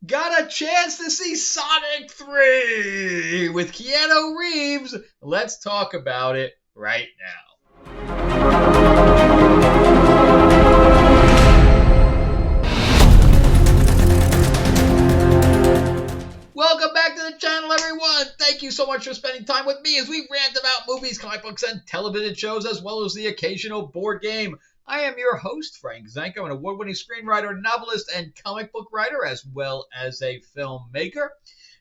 Got a chance to see Sonic 3 with Keanu Reeves. Let's talk about it right now. Welcome back to the channel, everyone. Thank you so much for spending time with me as we rant about movies, comic books, and television shows, as well as the occasional board game. I am your host, Frank Zanko, an award-winning screenwriter, novelist, and comic book writer, as well as a filmmaker.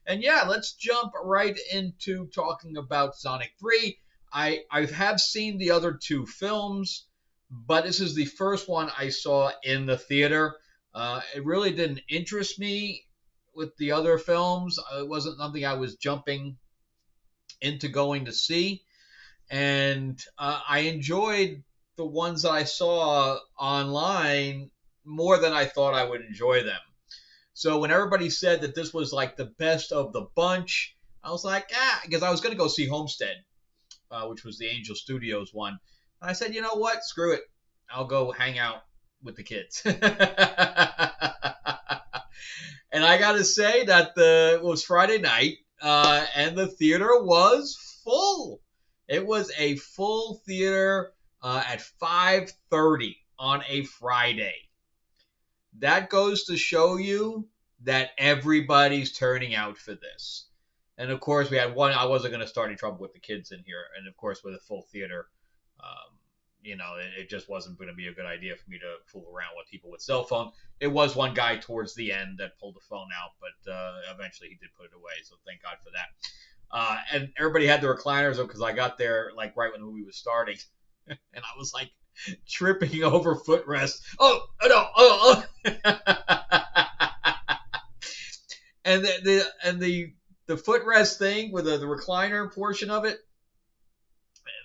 And yeah, let's jump right into talking about Sonic 3. I have seen the other two films, but this is the first one I saw in the theater. It really didn't interest me with the other films. It wasn't something I was jumping into going to see. And I enjoyed the ones that I saw online more than I thought I would enjoy them. So when everybody said that this was like the best of the bunch, I was like, because I was going to go see Homestead, which was the Angel Studios one. And I said, you know what? Screw it. I'll go hang out with the kids. And I got to say that it was Friday night, and the theater was full. It was a full theater at 5:30 on a Friday. That goes to show you that everybody's turning out for this. And of course, we had one. I wasn't going to start any trouble with the kids in here, and of course, with a full theater, it just wasn't going to be a good idea for me to fool around with people with cell phones. It was one guy towards the end that pulled the phone out, but eventually he did put it away, so thank God for that. And everybody had the recliners because I got there like right when the movie was starting, and I was like tripping over footrests. Oh no! Oh. And the footrest thing with the recliner portion of it,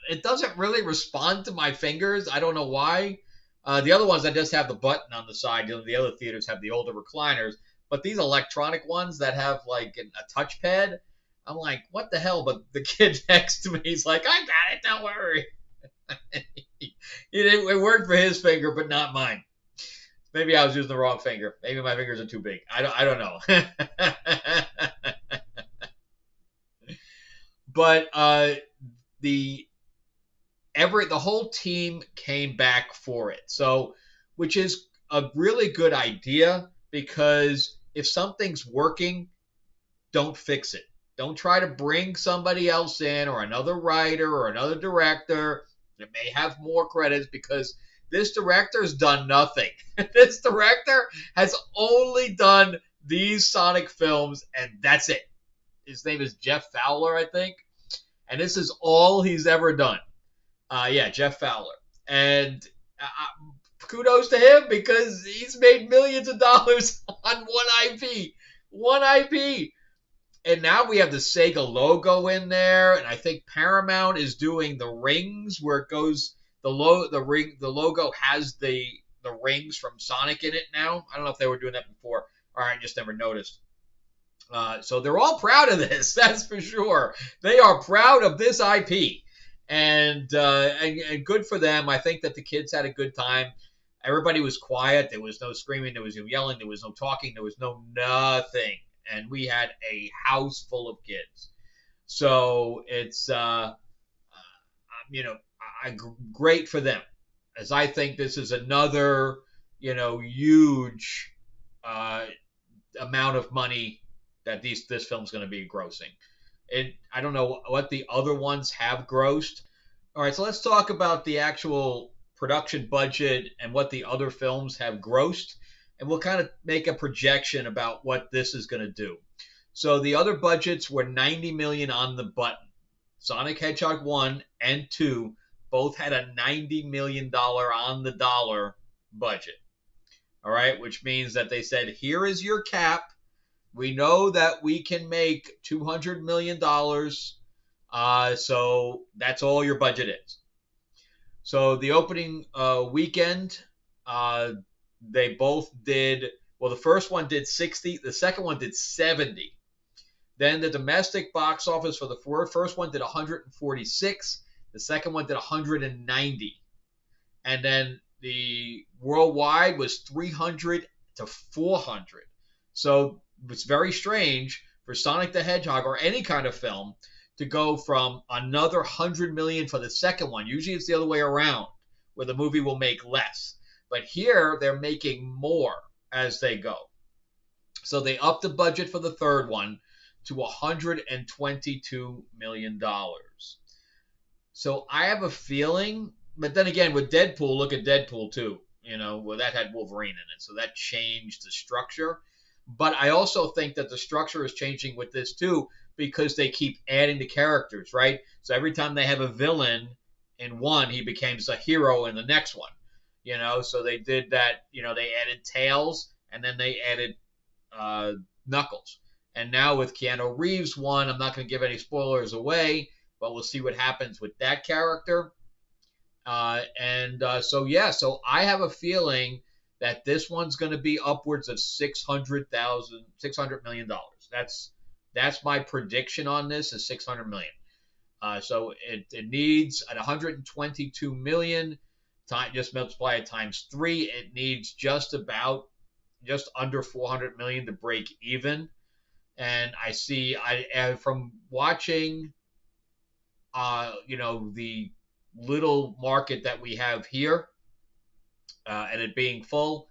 it doesn't really respond to my fingers. I don't know why. The other ones that just have the button on the side. The other theaters have the older recliners. But these electronic ones that have like a touchpad, I'm like, what the hell? But the kid next to me, he's like, I got it. Don't worry. It worked for his finger, but not mine. Maybe I was using the wrong finger. Maybe my fingers are too big. I don't know. But the whole team came back for it. So, which is a really good idea, because if something's working, don't fix it. Don't try to bring somebody else in, or another writer or another director that may have more credits, because this director's done nothing. This director has only done these Sonic films, and that's it. His name is Jeff Fowler, I think. And this is all he's ever done. Jeff Fowler. And kudos to him, because he's made millions of dollars on one IP. One IP. And now we have the Sega logo in there, and I think Paramount is doing the rings where it goes. The logo has the rings from Sonic in it now. I don't know if they were doing that before, or I just never noticed. So they're all proud of this, that's for sure. They are proud of this IP, and good for them. I think that the kids had a good time. Everybody was quiet. There was no screaming. There was no yelling. There was no talking. There was no nothing. And we had a house full of kids. So it's great for them, as I think this is another huge amount of money that this film's going to be grossing. I don't know what the other ones have grossed. All right, so let's talk about the actual production budget and what the other films have grossed, and we'll kind of make a projection about what this is going to do. So the other budgets were $90 million on the button. Sonic Hedgehog 1 and 2 both had a $90 million on the dollar budget. All right, which means that they said, here is your cap. We know that we can make $200 million, so that's all your budget is. So the opening weekend, they both did, well, the first one did 60, the second one did 70. Then the domestic box office for the first one did 146, the second one did 190. And then the worldwide was 300 to 400. So it's very strange for Sonic the Hedgehog or any kind of film to go from another 100 million for the second one. Usually it's the other way around, where the movie will make less. But here they're making more as they go. So they upped the budget for the third one to $122 million. So I have a feeling, but then again, with Deadpool, look at Deadpool too. Well, that had Wolverine in it, so that changed the structure. But I also think that the structure is changing with this too because they keep adding the characters, right? So every time they have a villain in one, he becomes a hero in the next one. So they did that. They added Tails, and then they added uh, Knuckles. And now with Keanu Reeves one, I'm not going to give any spoilers away, but we'll see what happens with that character. So I have a feeling that this one's going to be upwards of $600 million. That's my prediction on this is 600 million. So it needs at 122 million. Just multiply it times 3. It needs just under 400 million to break even. And from watching, the little market that we have here, and it being full,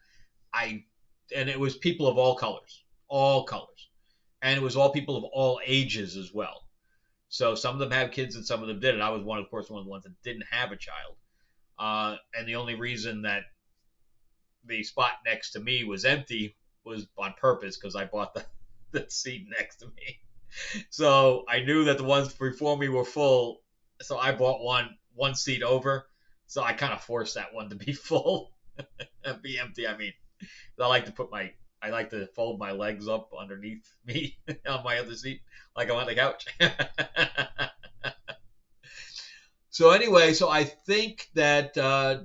and it was people of all colors, and it was all people of all ages as well. So some of them have kids and some of them didn't. I was one of the ones that didn't have a child, and the only reason that the spot next to me was empty was on purpose because I bought the seat next to me. So I knew that the ones before me were full, so I bought one seat over. So I kind of forced that one to be full and be empty. I mean, I like to fold my legs up underneath me on my other seat, like I'm on the couch. So anyway, so I think that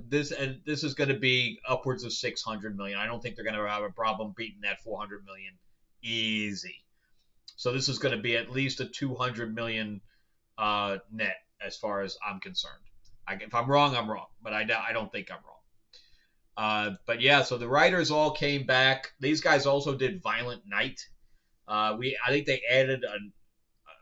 this is going to be upwards of 600 million. I don't think they're going to have a problem beating that 400 million easy. So this is going to be at least a 200 million net as far as I'm concerned. If I'm wrong, I'm wrong, but I don't think I'm wrong. But yeah, so the writers all came back. These guys also did Violent Night. I think they added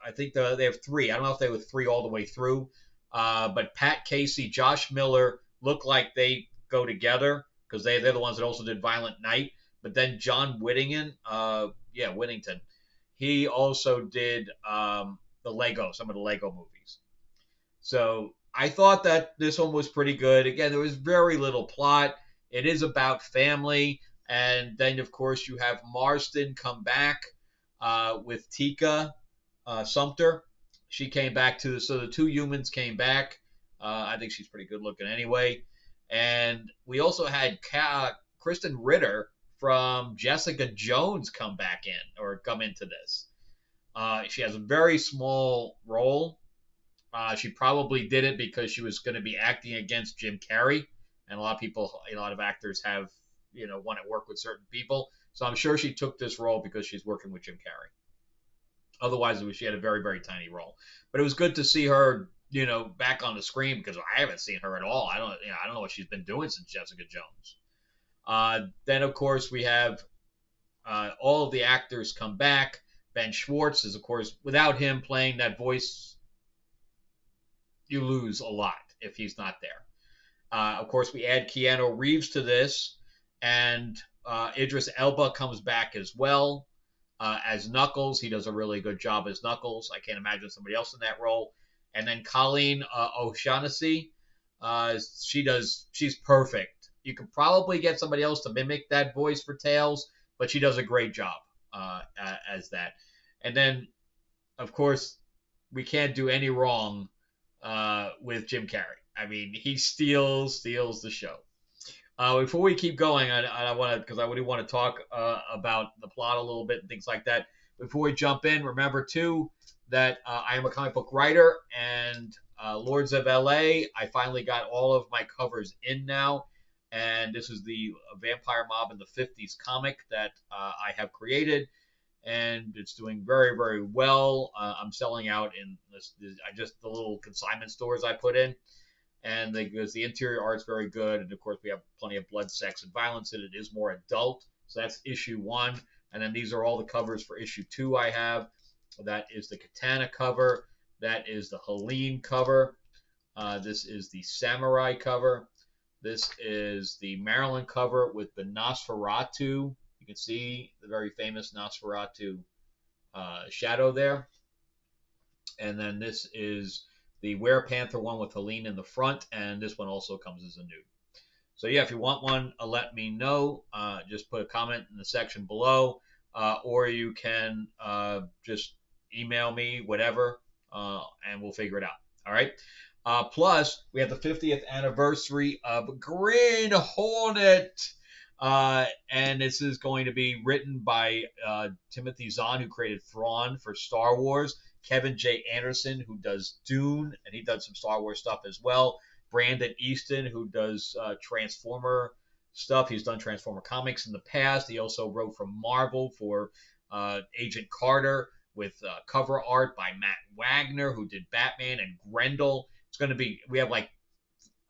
I think they have 3. I don't know if they were 3 all the way through. But Pat Casey, Josh Miller look like they go together because they're the ones that also did Violent Night. But then John Whittington, he also did some of the Lego movies. So I thought that this one was pretty good. Again, there was very little plot. It is about family. And then, of course, you have Marston come back with Tika Sumpter. She came back so the 2 humans came back. I think she's pretty good looking anyway. And we also had Kristen Ritter from Jessica Jones come into this. She has a very small role. She probably did it because she was going to be acting against Jim Carrey, and a lot of actors have want to work with certain people. So I'm sure she took this role because she's working with Jim Carrey. Otherwise, she had a very, very tiny role. But it was good to see her, back on the screen because I haven't seen her at all. I don't know what she's been doing since Jessica Jones. Then, of course, we have all of the actors come back. Ben Schwartz is, of course, without him playing that voice, you lose a lot if he's not there. Of course, we add Keanu Reeves to this, and Idris Elba comes back as well. As Knuckles. He does a really good job as Knuckles. I can't imagine somebody else in that role. And then Colleen O'Shaughnessy, she's perfect. You could probably get somebody else to mimic that voice for Tails, but she does a great job as that. And then, of course, we can't do any wrong with Jim Carrey. I mean, he steals the show. Before we keep going, I want to because I really want to talk about the plot a little bit and things like that. Before we jump in, remember too that I am a comic book writer, and Lords of LA. I finally got all of my covers in now, and this is the Vampire Mob in the 50s comic that I have created, and it's doing very, very well. I'm selling out in the little consignment stores I put in. And because the interior art's very good, and of course we have plenty of blood, sex, and violence in it. It is more adult, so that's issue 1. And then these are all the covers for issue 2 I have. That is the Katana cover. That is the Helene cover. This is the Samurai cover. This is the Maryland cover with the Nosferatu. You can see the very famous Nosferatu shadow there. And then this is the Werepanther one with Helene in the front, and this one also comes as a nude. So yeah, if you want one, let me know. Just put a comment in the section below, or you can just email me, whatever, and we'll figure it out. All right. Plus, we have the 50th anniversary of Green Hornet. And this is going to be written by Timothy Zahn, who created Thrawn for Star Wars. Kevin J. Anderson, who does Dune, and he does some Star Wars stuff as well. Brandon Easton, who does Transformer stuff. He's done Transformer comics in the past. He also wrote for Marvel for Agent Carter with cover art by Matt Wagner, who did Batman and Grendel. It's going to be, we have like,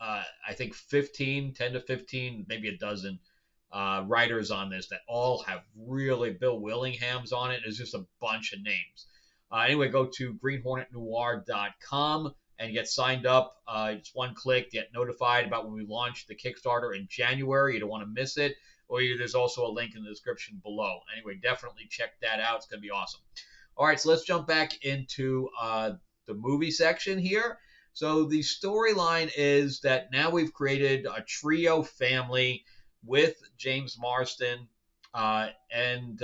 I think 10 to 15, maybe a dozen writers on this that all have really, Bill Willingham's on it. There's just a bunch of names. Anyway, go to greenhornetnoir.com and get signed up. It's one click, get notified about when we launch the Kickstarter in January. You don't want to miss it. Or there's also a link in the description below. Anyway, definitely check that out. It's going to be awesome. All right, so let's jump back into the movie section here. So the storyline is that now we've created a trio family with James Marsden and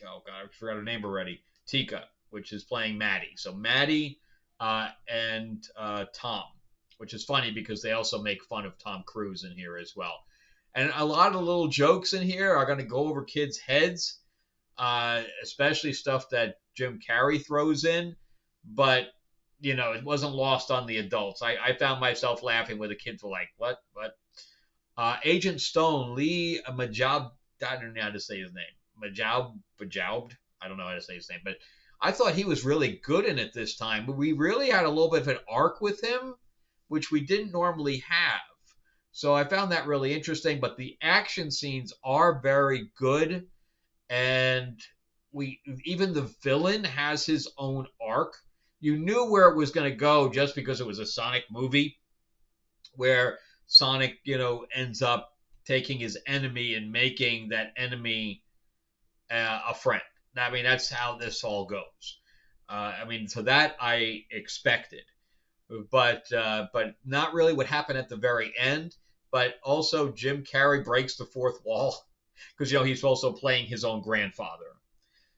oh god, I forgot her name already. Tika, which is playing Maddie. So Maddie and Tom, which is funny because they also make fun of Tom Cruise in here as well. And a lot of the little jokes in here are going to go over kids' heads, especially stuff that Jim Carrey throws in. But, you know, it wasn't lost on the adults. I found myself laughing where the kids were like, what? Agent Stone, Lee Majab, I don't know how to say his name. Majaubed. I don't know how to say his name, but I thought he was really good in it this time. But we really had a little bit of an arc with him, which we didn't normally have. So I found that really interesting. But the action scenes are very good, and even the villain has his own arc. You knew where it was going to go just because it was a Sonic movie, where Sonic, ends up taking his enemy and making that enemy a friend. I mean, that's how this all goes. So that I expected, but not really what happened at the very end. But also, Jim Carrey breaks the fourth wall because he's also playing his own grandfather.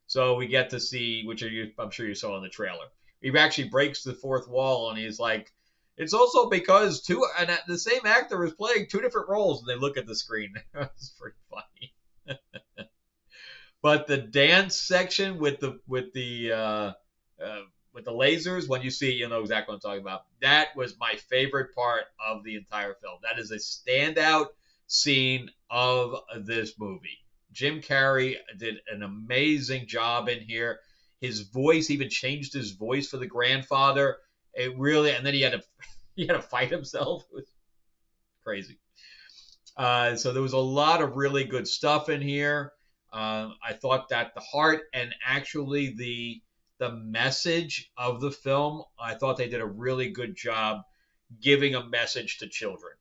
So we get to see, which I'm sure you saw in the trailer. He actually breaks the fourth wall, and he's like, it's also because the same actor is playing two different roles, and they look at the screen. It's pretty funny. But the dance section with the lasers, when you see, you know exactly what I'm talking about. That was my favorite part of the entire film. That is a standout scene of this movie. Jim Carrey did an amazing job in here. His voice, even changed his voice for the grandfather. It really, and then he had to fight himself. It was crazy. So there was a lot of really good stuff in here. I thought that the heart and actually the message of the film, I thought they did a really good job giving a message to children,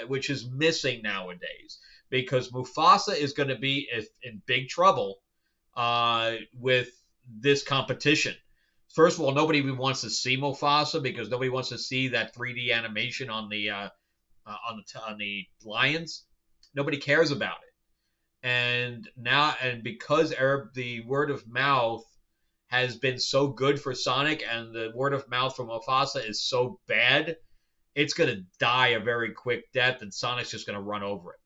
which is missing nowadays, because Mufasa is going to be in big trouble with this competition. First of all, nobody even wants to see Mufasa because nobody wants to see that 3D animation on the lions. Nobody cares about it. And because the word of mouth has been so good for Sonic, and the word of mouth for Mufasa is so bad, it's going to die a very quick death, and Sonic's just going to run over it.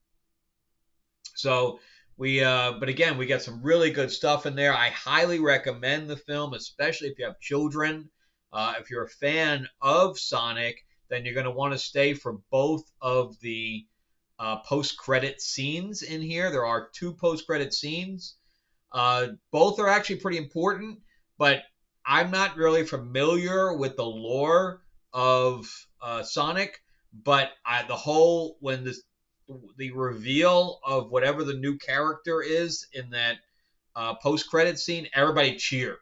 So but again, we got some really good stuff in there. I highly recommend the film, especially if you have children. If you're a fan of Sonic, then you're going to want to stay for both of the post-credit scenes in here. There are 2 post-credit scenes. Both are actually pretty important, but I'm not really familiar with the lore of Sonic. But when the reveal of whatever the new character is in that post-credit scene, everybody cheered.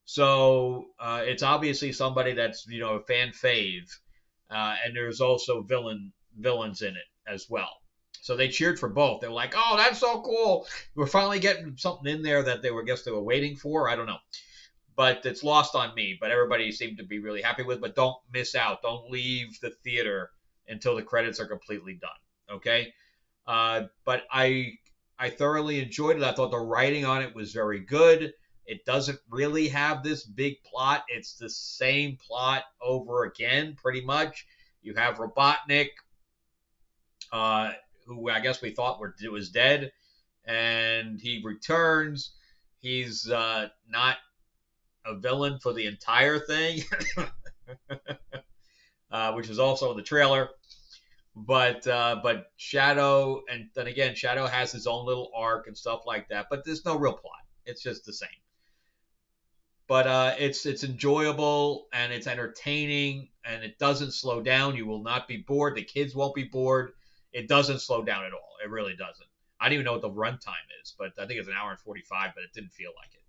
So it's obviously somebody that's a fan fave, and there's also villains in it as well. So they cheered for both. They're like, "Oh, that's so cool! We're finally getting something in there that they were waiting for." I don't know, but it's lost on me. But everybody seemed to be really happy with. But don't miss out. Don't leave the theater until the credits are completely done. Okay. But I thoroughly enjoyed it. I thought the writing on it was very good. It doesn't really have this big plot. It's the same plot over again, pretty much. You have Robotnik, who I guess we thought was dead, and he returns. He's not a villain for the entire thing, which is also in the trailer. But Shadow, and then again, Shadow has his own little arc and stuff like that. But there's no real plot. It's just the same. But it's enjoyable and it's entertaining and it doesn't slow down. You will not be bored. The kids won't be bored. It doesn't slow down at all. It really doesn't. I don't even know what the runtime is, but I think it's an hour and 45, but it didn't feel like it.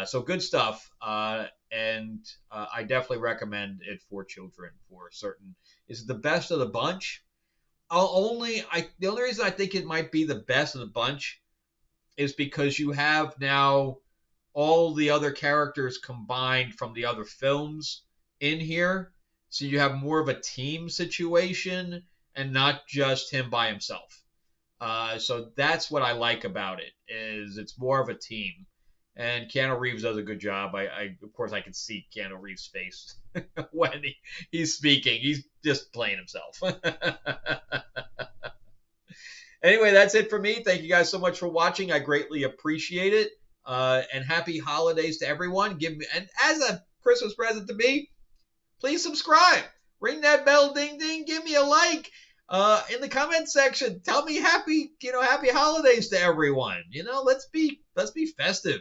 So good stuff. And I definitely recommend it for children for certain. Is it the best of the bunch? The only reason I think it might be the best of the bunch is because you have now all the other characters combined from the other films in here. So you have more of a team situation and not just him by himself. So that's what I like about it, is it's more of a team. And Keanu Reeves does a good job. Of course, I can see Keanu Reeves' face when he's speaking. He's just playing himself. Anyway, that's it for me. Thank you guys so much for watching. I greatly appreciate it. And happy holidays to everyone. And as a Christmas present to me, please subscribe. Ring that bell, ding ding. Give me a like. In the comment section, tell me happy holidays to everyone. Let's be festive.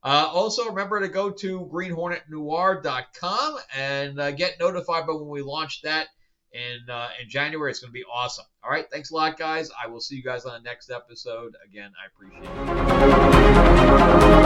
Also, remember to go to greenhornetnoir.com and get notified by when we launch that in January. It's going to be awesome. All right, thanks a lot, guys. I will see you guys on the next episode. Again, I appreciate it.